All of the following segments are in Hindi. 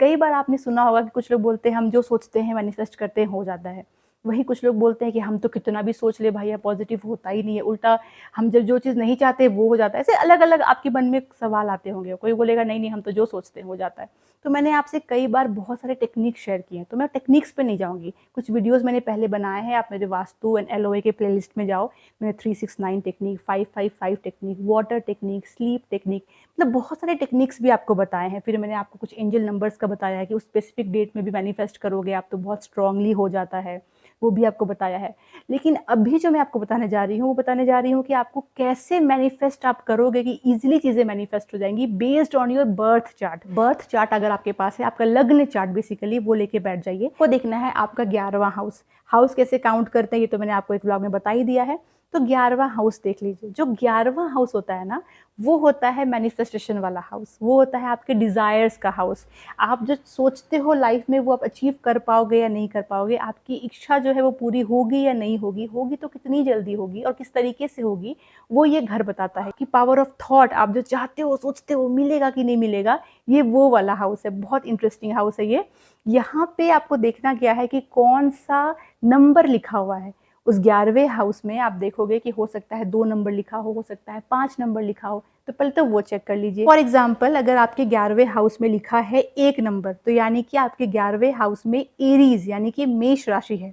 कई बार आपने सुना होगा कि कुछ लोग बोलते हैं हम जो सोचते हैं मैनिफेस्ट करते हैं हो जाता है। वहीं कुछ लोग बोलते हैं कि हम तो कितना भी सोच ले भैया पॉजिटिव होता ही नहीं है, उल्टा हम जब जो चीज़ नहीं चाहते वो हो जाता है। ऐसे अलग-अलग आपके मन में सवाल आते होंगे। कोई बोलेगा नहीं हम तो जो सोचते हैं हो जाता है। तो मैंने आपसे कई बार बहुत सारे टेक्निक शेयर किए हैं, तो मैं टेक्निक्स पे नहीं जाऊँगी। कुछ वीडियोज़ मैंने पहले बनाए हैं, आप मेरे वास्तु एंड एलओए के प्लेलिस्ट में जाओ। मैंने 369 technique, 555 technique, water technique, sleep technique, मतलब बहुत सारे टेक्निक्स भी आपको बताए हैं। फिर मैंने आपको कुछ एंजल नंबर्स का बताया है कि उस स्पेसिफिक डेट में भी मैनिफेस्ट करोगे आप तो बहुत स्ट्रांगली हो जाता है, वो भी आपको बताया है। लेकिन अभी जो मैं आपको बताने जा रही हूँ, वो बताने जा रही हूँ कि आपको कैसे मैनिफेस्ट आप करोगे कि ईज़िली चीज़ें मैनिफेस्ट हो जाएँगी based on your birth chart. Birth chart अगर आपके पास है, आपका लग्न चार्ट बेसिकली वो लेके बैठ जाइए। वो देखना है आपका 11वां हाउस। हाउस कैसे काउंट करते हैं ये तो मैंने आपको एक व्लॉग में बता ही दिया है। तो 11वां हाउस देख लीजिए। जो 11वां हाउस होता है ना, वो होता है मैनिफेस्टेशन वाला हाउस। वो होता है आपके डिज़ायर्स का हाउस। आप जो सोचते हो लाइफ में वो आप अचीव कर पाओगे या नहीं कर पाओगे, आपकी इच्छा जो है वो पूरी होगी या नहीं होगी, होगी तो कितनी जल्दी होगी और किस तरीके से होगी, वो ये घर बताता है कि पावर ऑफ थॉट, आप जो चाहते हो सोचते हो मिलेगा कि नहीं मिलेगा, ये वो वाला हाउस है। बहुत इंटरेस्टिंग हाउस है ये। यहाँ पे आपको देखना क्या है कि कौन सा नंबर लिखा हुआ है। उस 11वें हाउस में आप देखोगे कि हो सकता है 2 नंबर लिखा हो सकता है 5 नंबर लिखा हो, तो पहले तो वो चेक कर लीजिए। फॉर एग्जाम्पल अगर आपके 11वें हाउस में लिखा है 1 नंबर, तो यानी कि आपके 11वें हाउस में एरीज यानी कि मेष राशि है।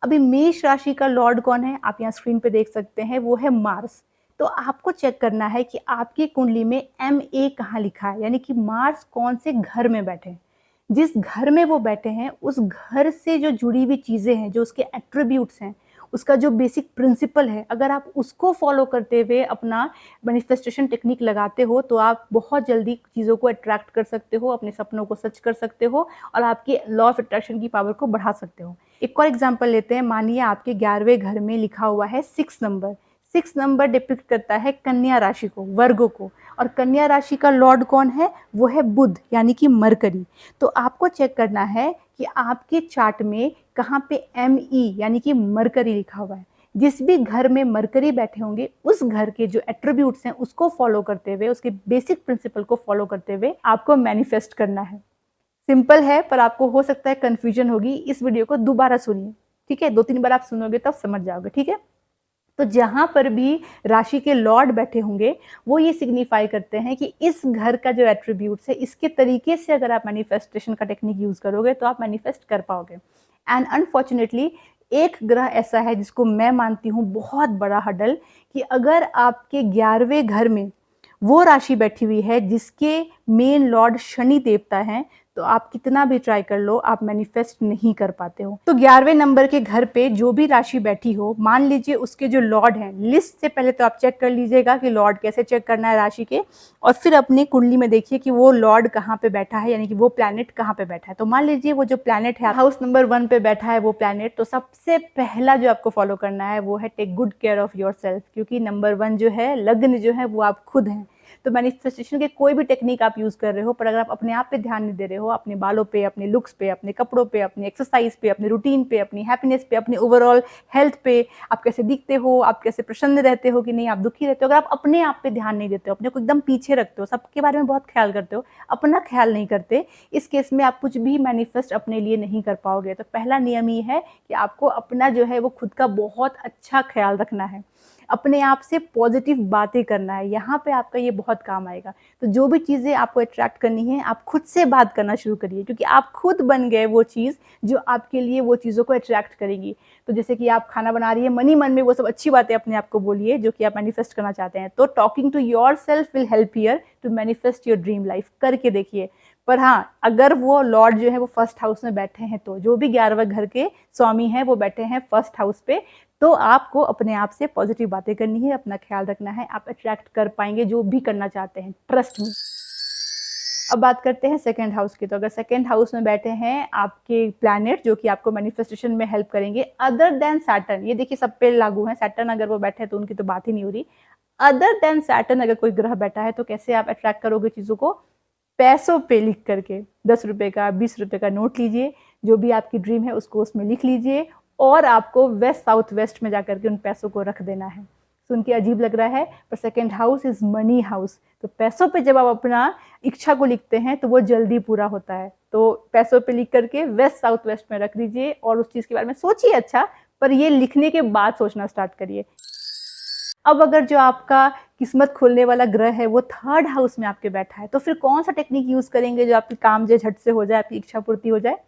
अभी मेष राशि का लॉर्ड कौन है, आप यहाँ स्क्रीन पे देख सकते हैं, वो है मार्स। तो आपको चेक करना है कि आपकी कुंडली में MA कहाँ लिखा है, यानी कि मार्स कौन से घर में बैठे हैं। जिस घर में वो बैठे हैं उस घर से जो जुड़ी हुई चीज़ें हैं, जो उसके एट्रीब्यूट्स हैं, उसका जो बेसिक प्रिंसिपल है, अगर आप उसको फॉलो करते हुए अपना मैनिफेस्टेशन टेक्निक लगाते हो तो आप बहुत जल्दी चीज़ों को अट्रैक्ट कर सकते हो, अपने सपनों को सच कर सकते हो और आपकी लॉ ऑफ अट्रैक्शन की पावर को बढ़ा सकते हो। एक और एग्जांपल लेते हैं। मानिए आपके 11वें घर में लिखा हुआ है 6 नंबर। 6 नंबर डिपिक्ट करता है कन्या राशि को, वर्गो को, और कन्या राशि का लॉर्ड कौन है, वो है बुध यानी कि मरकरी। तो आपको चेक करना है कि आपके चार्ट में कहाँ पे ME यानी कि मरकरी लिखा हुआ है। जिस भी घर में मरकरी बैठे होंगे उस घर के जो एट्रीब्यूट्स हैं उसको फॉलो करते हुए, उसके बेसिक प्रिंसिपल को फॉलो करते हुए आपको मैनिफेस्ट करना है। सिंपल है पर आपको हो सकता है कंफ्यूजन होगी। इस वीडियो को दोबारा सुनिए, ठीक है? 2-3 बार आप सुनोगे तब समझ जाओगे, ठीक है? तो जहाँ पर भी राशि के लॉर्ड बैठे होंगे वो ये सिग्निफाई करते हैं कि इस घर का जो एट्रीब्यूट्स है इसके तरीके से अगर आप मैनिफेस्टेशन का टेक्निक यूज़ करोगे तो आप मैनिफेस्ट कर पाओगे। एंड अनफॉर्चुनेटली एक ग्रह ऐसा है जिसको मैं मानती हूँ बहुत बड़ा हडल, कि अगर आपके 11वें घर में वो राशि बैठी हुई है जिसके मेन लॉर्ड शनि देवता हैं, तो आप कितना भी ट्राई कर लो आप मैनिफेस्ट नहीं कर पाते हो। तो 11वें नंबर के घर पे जो भी राशि बैठी हो, मान लीजिए उसके जो लॉर्ड हैं, लिस्ट से पहले तो आप चेक कर लीजिएगा कि लॉर्ड कैसे चेक करना है राशि के, और फिर अपनी कुंडली में देखिए कि वो लॉर्ड कहाँ पे बैठा है, यानी कि वो प्लैनेट कहाँ पे बैठा है। तो मान लीजिए वो जो प्लैनेट है हाउस नंबर 1 पे बैठा है वो प्लैनेट, तो सबसे पहला जो आपको फॉलो करना है वो है take good care of yourself, क्योंकि नंबर 1 जो है, लग्न जो है वो आप खुद हैं। तो मैनिफेस्टेशन के कोई भी टेक्निक आप यूज़ कर रहे हो, पर अगर आप अपने आप पे ध्यान नहीं दे रहे हो, अपने बालों पे, अपने लुक्स पे, अपने कपड़ों पे, अपनी एक्सरसाइज पे, अपने रूटीन पे, अपनी हैप्पीनेस पे, अपने ओवरऑल हेल्थ पे, आप कैसे दिखते हो, आप कैसे प्रसन्न रहते हो कि नहीं, आप दुखी रहते हो, अगर आप अपने आप पे ध्यान नहीं देते हो, अपने को एकदम पीछे रखते हो, सबके बारे में बहुत ख्याल करते हो, अपना ख्याल नहीं करते, इस केस में आप कुछ भी मैनिफेस्ट अपने लिए नहीं कर पाओगे। तो पहला नियम ये है कि आपको अपना जो है वो खुद का बहुत अच्छा ख्याल रखना है, अपने आप से पॉजिटिव बातें करना है। यहाँ पे आपका ये बहुत काम आएगा। तो जो भी चीज़ें आपको अट्रैक्ट करनी है आप खुद से बात करना शुरू करिए, क्योंकि आप खुद बन गए वो चीज़ जो आपके लिए वो चीज़ों को अट्रैक्ट करेंगी। तो जैसे कि आप खाना बना रही है, मन ही मन में वो सब अच्छी बातें अपने आप को बोलिए जो कि आप मैनिफेस्ट करना चाहते हैं। तो talking to yourself will help here to manifest your dream life, करके देखिए। पर हाँ, अगर वो लॉर्ड जो है वो फर्स्ट हाउस में बैठे हैं, तो जो भी 11वें घर के स्वामी हैं वो बैठे हैं फर्स्ट हाउस पे, तो आपको अपने आप से पॉजिटिव बातें करनी है, अपना ख्याल रखना है, आप अट्रैक्ट कर पाएंगे जो भी करना चाहते हैं, ट्रस्ट मी। अब बात करते हैं सेकंड हाउस की। तो अगर सेकंड हाउस में बैठे हैं आपके प्लैनेट जो कि आपको मैनिफेस्टेशन में हेल्प करेंगे, अदर देन सैटर्न, ये देखिए सब पे लागू है, सैटर्न अगर वो बैठे हैं तो उनकी तो बात ही नहीं हो रही। अदर देन सैटर्न अगर कोई ग्रह बैठा है तो कैसे आप अट्रैक्ट करोगे चीज़ों को, पैसों पे लिख करके 10 रुपये का 20 रुपये का नोट लीजिए, जो भी आपकी ड्रीम है उसको उसमें लिख लीजिए और आपको वेस्ट साउथ वेस्ट में जाकर के उन पैसों को रख देना है। सुन के अजीब लग रहा है, पर second house is money house. तो पैसों पे जब आप अपना इच्छा को लिखते हैं तो वो जल्दी पूरा होता है। तो पैसों पे लिख करके वेस्ट साउथ वेस्ट में रख दीजिए और उस चीज़ के बारे में सोचिए अच्छा, पर ये लिखने के बाद सोचना स्टार्ट करिए। अब अगर जो आपका किस्मत खोलने वाला ग्रह है वो थर्ड हाउस में आपके बैठा है, तो फिर कौन-सा टेक्निक यूज़ करेंगे जो आपके काम जो झट से हो जाए, आपकी इच्छा पूर्ति हो जाए?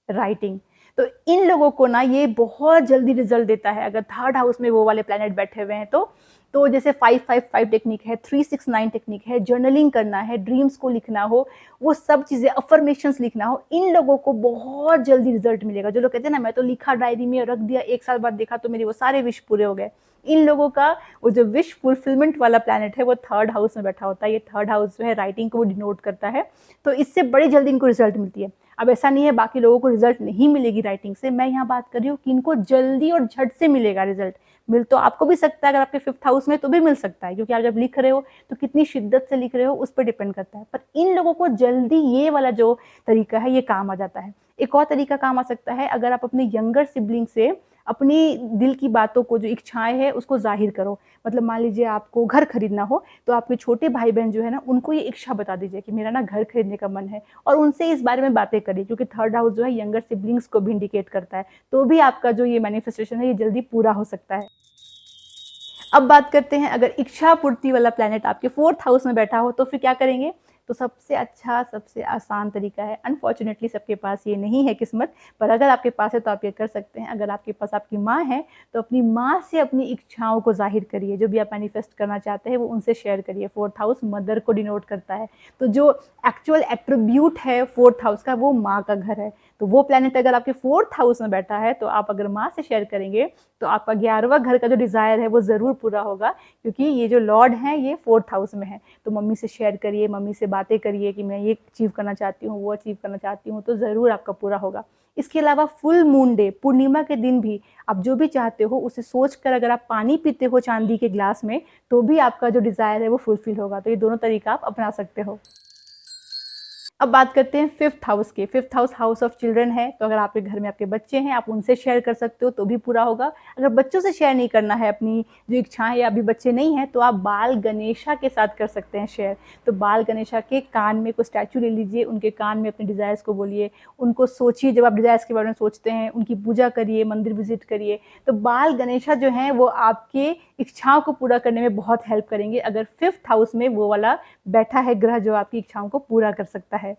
राइटिंग। तो इन लोगों को ना ये बहुत जल्दी रिज़ल्ट देता है अगर थर्ड हाउस में वो वाले प्लैनेट बैठे हुए हैं तो। तो जैसे 5-5-5 टेक्निक है, 3-6-9 टेक्निक है, जर्नलिंग करना है, ड्रीम्स को लिखना हो, वो सब चीज़ें अफ़र्मेशंस लिखना हो, इन लोगों को बहुत जल्दी रिज़ल्ट मिलेगा। जो लोग कहते हैं ना मैं तो लिखा डायरी में रख दिया, 1 साल बाद देखा तो मेरे वो सारे विश पूरे हो गए। इन लोगों का वो जो विश फुलफिलमेंट वाला प्लैनेट है वो थर्ड हाउस में बैठा होता है। ये थर्ड हाउस जो है राइटिंग को वो डिनोट करता है, तो इससे बड़ी जल्दी इनको रिज़ल्ट मिलती है। अब ऐसा नहीं है बाकी लोगों को रिज़ल्ट नहीं मिलेगी राइटिंग से, मैं यहाँ बात कर रही हूँ कि इनको जल्दी और झट से मिलेगा रिज़ल्ट। मिल तो आपको भी सकता है, अगर आपके 5th हाउस में तो भी मिल सकता है, क्योंकि आप जब लिख रहे हो तो कितनी शिद्दत से लिख रहे हो उस पर डिपेंड करता है। पर इन लोगों को जल्दी ये वाला जो तरीका है ये काम आ जाता है। एक और तरीका काम आ सकता है, अगर आप अपने यंगर सिबलिंग से अपनी दिल की बातों को, जो इच्छाएँ हैं उसको ज़ाहिर करो। मतलब मान लीजिए आपको घर खरीदना हो, तो आपके छोटे भाई-बहन जो है ना उनको ये इच्छा बता दीजिए कि मेरा ना घर खरीदने का मन है, और उनसे इस बारे में बातें करिए, क्योंकि थर्ड हाउस जो है यंगर सिबलिंग्स को भी इंडिकेट करता है। तो भी आपका जो ये मैनिफेस्टेशन है ये जल्दी पूरा हो सकता है। अब बात करते हैं, अगर इच्छा पूर्ति वाला प्लैनेट आपके 4th हाउस में बैठा हो तो फिर क्या करेंगे? तो सबसे अच्छा, सबसे आसान तरीका है, अनफॉर्च्युनेटली सबके पास ये नहीं है किस्मत, पर अगर आपके पास है तो आप ये कर सकते हैं। अगर आपके पास आपकी माँ है तो अपनी माँ से अपनी इच्छाओं को ज़ाहिर करिए, जो भी आप मैनिफेस्ट करना चाहते हैं वो उनसे शेयर करिए। 4th हाउस मदर को डिनोट करता है, तो जो एक्चुअल एट्रीब्यूट है 4th हाउस का वो माँ का घर है। तो वो प्लैनेट अगर आपके 4th हाउस में बैठा है तो आप अगर माँ से शेयर करेंगे तो आपका 11वां घर का जो डिज़ायर है वो ज़रूर पूरा होगा, क्योंकि ये जो लॉर्ड हैं ये 4th हाउस में है। तो मम्मी से शेयर करिए, मम्मी से बातें करिए कि मैं ये अचीव करना चाहती हूँ, वो अचीव करना चाहती हूँ, तो ज़रूर आपका पूरा होगा। इसके अलावा फुल मून डे, पूर्णिमा के दिन भी आप जो भी चाहते हो उसे सोच कर अगर आप पानी पीते हो चांदी के ग्लास में, तो भी आपका जो डिज़ायर है वो फुलफ़िल होगा। तो ये दोनों तरीका आप अपना सकते हो। अब बात करते हैं 5th हाउस की। 5th house house of children है, तो अगर आपके घर में आपके बच्चे हैं आप उनसे शेयर कर सकते हो तो भी पूरा होगा। अगर बच्चों से शेयर नहीं करना है अपनी जो इच्छाएँ, या अभी बच्चे नहीं हैं, तो आप बाल गणेशा के साथ कर सकते हैं शेयर। तो बाल गणेशा के कान में कोई स्टैचू ले लीजिए, उनके कान में अपने डिज़ायर्स को बोलिए, उनको सोचिए, जब आप डिज़ायर्स के बारे में सोचते हैं उनकी पूजा करिए, मंदिर विज़िट करिए। तो बाल गणेशा जो हैं वो आपके इच्छाओं को पूरा करने में बहुत हेल्प करेंगे, अगर 5th हाउस में वो वाला बैठा है ग्रह जो आपकी इच्छाओं को पूरा कर सकता है।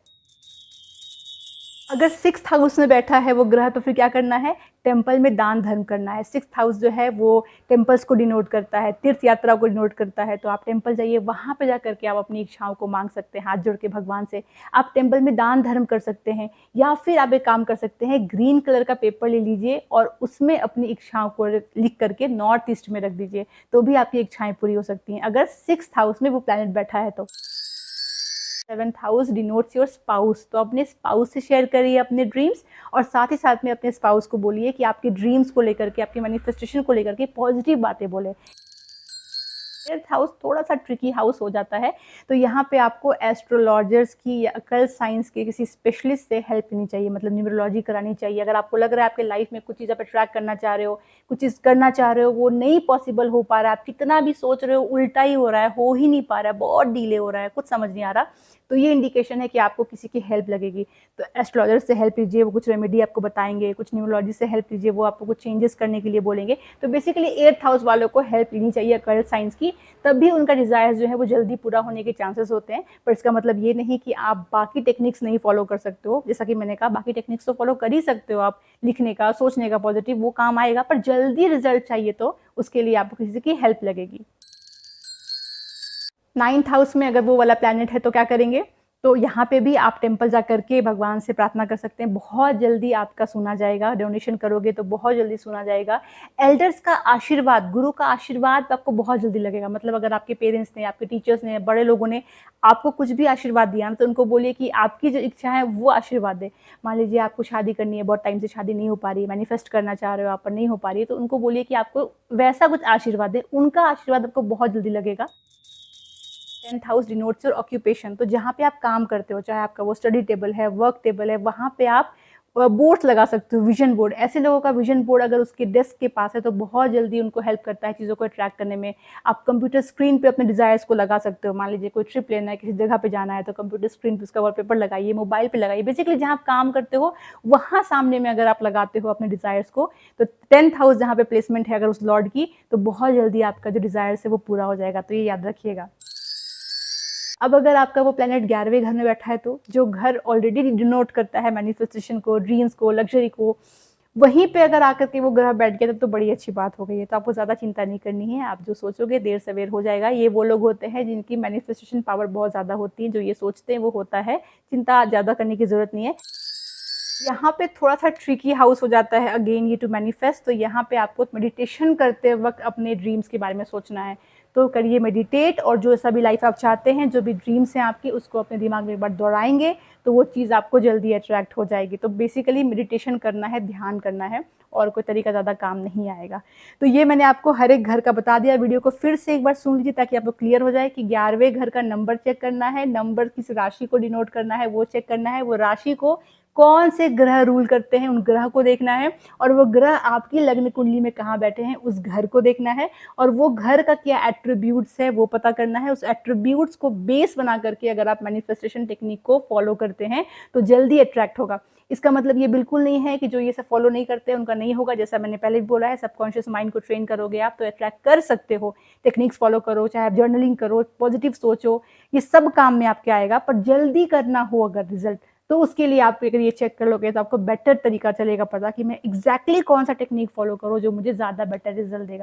अगर 6th हाउस में बैठा है वो ग्रह तो फिर क्या करना है? टेम्पल में दान धर्म करना है। 6th हाउस जो है वो टेम्पल्स को डिनोट करता है, तीर्थ यात्रा को डिनोट करता है। तो आप टेम्पल जाइए, वहाँ पे जा कर के आप अपनी इच्छाओं को मांग सकते हैं हाथ जोड़ के भगवान से। आप टेम्पल में दान धर्म कर सकते हैं, या फिर आप एक काम कर सकते हैं, ग्रीन कलर का पेपर ले लीजिए और उसमें अपनी इच्छाओं को लिख करके नॉर्थ ईस्ट में रख दीजिए, तो भी आपकी इच्छाएं पूरी हो सकती हैं, अगर 6th हाउस में वो प्लैनेट बैठा है तो। 7th house denotes your spouse, तो अपने स्पाउस से शेयर करिए अपने ड्रीम्स, और साथ ही साथ में अपने स्पाउस को बोलिए कि आपके ड्रीम्स को लेकर के, आपके मैनिफेस्टेशन को लेकर के पॉजिटिव बातें बोले। 8th हाउस थोड़ा-सा ट्रिकी हाउस हो जाता है, तो यहाँ पे आपको एस्ट्रोलॉजर्स की या अकल साइंस के किसी स्पेशलिस्ट से हेल्प लेनी चाहिए, मतलब न्यूमरोलॉजी करानी चाहिए। अगर आपको लग रहा है आपके लाइफ में कुछ चीज़ आप अट्रैक्ट करना चाह रहे हो, कुछ चीज़ करना चाह रहे हो, वो नहीं पॉसिबल हो पा रहा है, आप कितना भी सोच रहे हो उल्टा ही हो रहा है, हो ही नहीं पा रहा है, बहुत डिले हो रहा है, कुछ समझ नहीं आ रहा, तो ये इंडिकेशन है कि आपको किसी की हेल्प लगेगी। तो एस्ट्रोलॉजर से हेल्प लीजिए, वो कुछ रेमेडी आपको बताएँगे, कुछ न्यूमरोलॉजी से हेल्प लीजिए, वो आपको कुछ चेंजेस करने के लिए बोलेंगे। तो बेसिकली 8th हाउस वालों को हेल्प लेनी चाहिए अकल्ट साइंस की, तभी उनका डिज़ायर्स जो है वो जल्दी पूरा होने के चांसेस होते हैं। पर इसका मतलब ये नहीं कि आप बाकी टेक्निक्स नहीं फॉलो कर सकते हो। जैसा कि मैंने कहा, बाकी टेक्निक्स तो फॉलो कर ही सकते हो आप, लिखने का, सोचने का पॉजिटिव, वो काम आएगा, पर जल्दी रिजल्ट चाहिए तो उसके लिए आपको किसी की हेल्प लगेगी। 9th हाउस में अगर वो वाला प्लैनेट है तो क्या करेंगे? तो यहाँ पे भी आप टेम्पल जा करके भगवान से प्रार्थना कर सकते हैं, बहुत जल्दी आपका सुना जाएगा, डोनेशन करोगे तो बहुत जल्दी सुना जाएगा। एल्डर्स का आशीर्वाद, गुरु का आशीर्वाद आपको बहुत जल्दी लगेगा, मतलब अगर आपके पेरेंट्स ने, आपके टीचर्स ने, बड़े लोगों ने आपको कुछ भी आशीर्वाद दिया ना, तो उनको बोलिए कि आपकी जो इच्छा है वो आशीर्वाद दे। मान लीजिए आपको शादी करनी है, बहुत टाइम से शादी नहीं हो पा रही है, मैनिफेस्ट करना चाह रहे हो आप पर नहीं हो पा रही है, तो उनको बोलिए कि आपको वैसा कुछ आशीर्वाद दे, उनका आशीर्वाद आपको बहुत जल्दी लगेगा। 10th house denotes your occupation, तो जहाँ पे आप काम करते हो, चाहे आपका वो स्टडी टेबल है, वर्क टेबल है, वहाँ पे आप बोर्ड्स लगा सकते हो, विजन बोर्ड। ऐसे लोगों का विजन बोर्ड अगर उसके डेस्क के पास है तो बहुत जल्दी उनको हेल्प करता है चीज़ों को अट्रैक्ट करने में। आप कंप्यूटर स्क्रीन पे अपने डिज़ायर्स को लगा सकते हो। मान लीजिए कोई ट्रिप लेना है, किसी जगह पे जाना है तो कंप्यूटर स्क्रीन पे उसका वॉलपेपर लगाइए, मोबाइल पे लगाइए। बेसिकली जहाँ आप काम करते हो वहाँ सामने में अगर आप लगाते हो अपने डिज़ायर्स को, तो 10th हाउस जहाँ पे प्लेसमेंट है अगर उस लॉर्ड की, तो बहुत जल्दी आपका जो डिज़ायर्स है वो पूरा हो जाएगा। तो ये याद रखिएगा। अब अगर आपका वो प्लैनेट 11वें घर में बैठा है तो जो घर ऑलरेडी डिनोट करता है मैनिफेस्टेशन को, ड्रीम्स को, लग्ज़री को, वहीं पे अगर आकर के वो ग्रह बैठ गया तो बड़ी अच्छी बात हो गई है। तो आपको ज़्यादा चिंता नहीं करनी है, आप जो सोचोगे देर सवेर हो जाएगा। ये वो लोग होते हैं जिनकी मैनिफेस्टेशन पावर बहुत ज़्यादा होती है, जो ये सोचते हैं वो होता है, चिंता ज़्यादा करने की ज़रूरत नहीं है। यहाँ पे थोड़ा-सा ट्रिकी हाउस हो जाता है अगेन ये टू मैनिफेस्ट, तो यहाँ पे आपको मेडिटेशन करते वक़्त अपने ड्रीम्स के बारे में सोचना है। तो करिए मेडिटेट, और जो सा भी लाइफ़ आप चाहते हैं, जो भी ड्रीम्स हैं आपके, उसको अपने दिमाग में एक बार दोहराएँगे, तो वो चीज़ आपको जल्दी अट्रैक्ट हो जाएगी। तो बेसिकली मेडिटेशन करना है, ध्यान करना है, और कोई तरीका ज़्यादा काम नहीं आएगा। तो ये मैंने आपको हर एक घर का बता दिया। वीडियो को फिर से एक बार सुन लीजिए ताकि आपको क्लियर हो जाए कि 11वें घर का नंबर चेक करना है, नंबर किस राशि को डिनोट करना है वो चेक करना है, वो राशि को कौन से ग्रह रूल करते हैं उन ग्रह को देखना है, और वो ग्रह आपकी लग्न कुंडली में कहाँ बैठे हैं उस घर को देखना है, और वो घर का क्या एट्रीब्यूट्स है वो पता करना है। उस एट्रीब्यूट्स को बेस बना करके अगर आप मैनिफेस्टेशन टेक्निक को फॉलो करते हैं तो जल्दी अट्रैक्ट होगा। इसका मतलब ये बिल्कुल नहीं है कि जो ये सब फॉलो नहीं करते उनका नहीं होगा। जैसा मैंने पहले भी बोला है, सबकॉन्शियस माइंड को ट्रेन करोगे आप तो अट्रैक्ट कर सकते हो। टेक्निक्स फॉलो करो, चाहे आप जर्नलिंग करो, पॉजिटिव सोचो, ये सब काम में आपके आएगा। पर जल्दी करना हो अगर रिजल्ट, तो उसके लिए आप अगर ये चेक कर लोगे तो आपको बेटर तरीका चलेगा पता कि मैं एग्जैक्टली कौन सा टेक्निक फॉलो करूँ जो मुझे ज़्यादा बेटर रिजल्ट देगा।